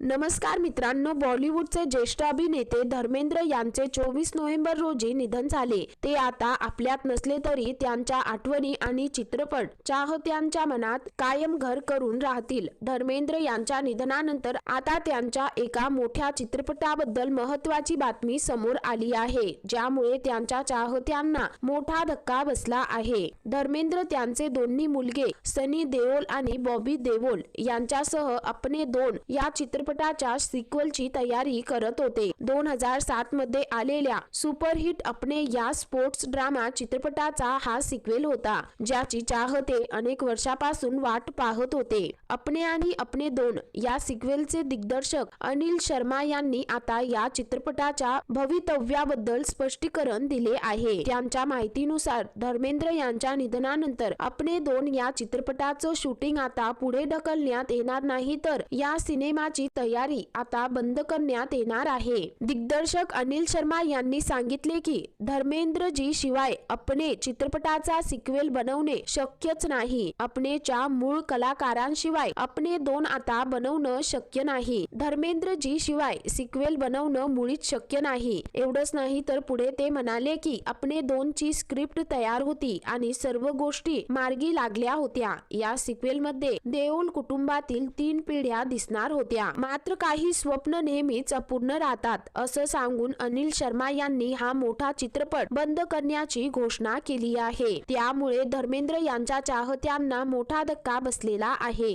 नमस्कार मित्रांनो, बॉलिवूडचे ज्येष्ठ अभिनेते धर्मेंद्र यांचे 24 नोव्हेंबर रोजी निधन झाले। ते आता आपल्यात नसले तरी त्यांच्या आठवणी आणि चित्रपट चाहत्यांच्या मनात कायम घर करून राहतील। धर्मेंद्र यांच्या निधनानंतर आता त्यांच्या एका मोठ्या चित्रपटाबद्दल महत्त्वाची बातमी समोर आली आहे, ज्यामुळे त्यांच्या चाहत्यांना मोठा धक्का बसला आहे। धर्मेंद्र त्यांचे दोन्ही मुलगे सनी देओल आणि बॉबी देओल यांच्यासह अपने 2 या चित्रपटाच्या सिक्वलची तयारी करत होते। 2007 मध्ये आलेल्या सुपरहिट अपने या स्पोर्ट्स ड्रामा चित्रपटाचा हा सिक्वेल होता, ज्याची चाहते अनेक वर्षापासून वाट पाहत होते। अपने आणि अपने 2 या सिक्वेलचे दिग्दर्शक अनिल शर्मा यांनी आता या चित्रपटाच्या भवितव्याबद्दल स्पष्टीकरण दिले आहे। त्यांच्या माहितीनुसार धर्मेंद्र यांच्या निधनानंतर अपने 2 या चित्रपटाचं शूटिंग आता पुढे ढकलण्यात येणार नाही, तर या सिनेमाची तयारी आता बंद करण्यात येणार आहे। दिग्दर्शक अनिल शर्मा यांनी सांगितले की धर्मेंद्र जी शिवाय अपने चित्रपटाचा सिक्वेल बनवणे शक्यच नाही। अपनेच्या मूळ कलाकारांशिवाय अपने 2 आता बनवणं शक्य नाही। धर्मेंद्र जी शिवाय सिक्वेल बनवणं मुळीच शक्य नाही। एवढंच नाही तर पुढे ते म्हणाले की अपने 2 ची स्क्रिप्ट तयार होती आणि सर्व गोष्टी मार्गी लागल्या होत्या। या सिक्वेल मध्ये देओल कुटुंबातील 3 पिढ्या दिसणार होत्या, मात्र काही स्वप्न नेहमीच अपूर्ण राहतात, असं सांगून अनिल शर्मा यांनी हा मोठा चित्रपट बंद करण्याची घोषणा केली आहे। त्यामुळे धर्मेंद्र यांच्या चाहत्यांना मोठा धक्का बसलेला आहे।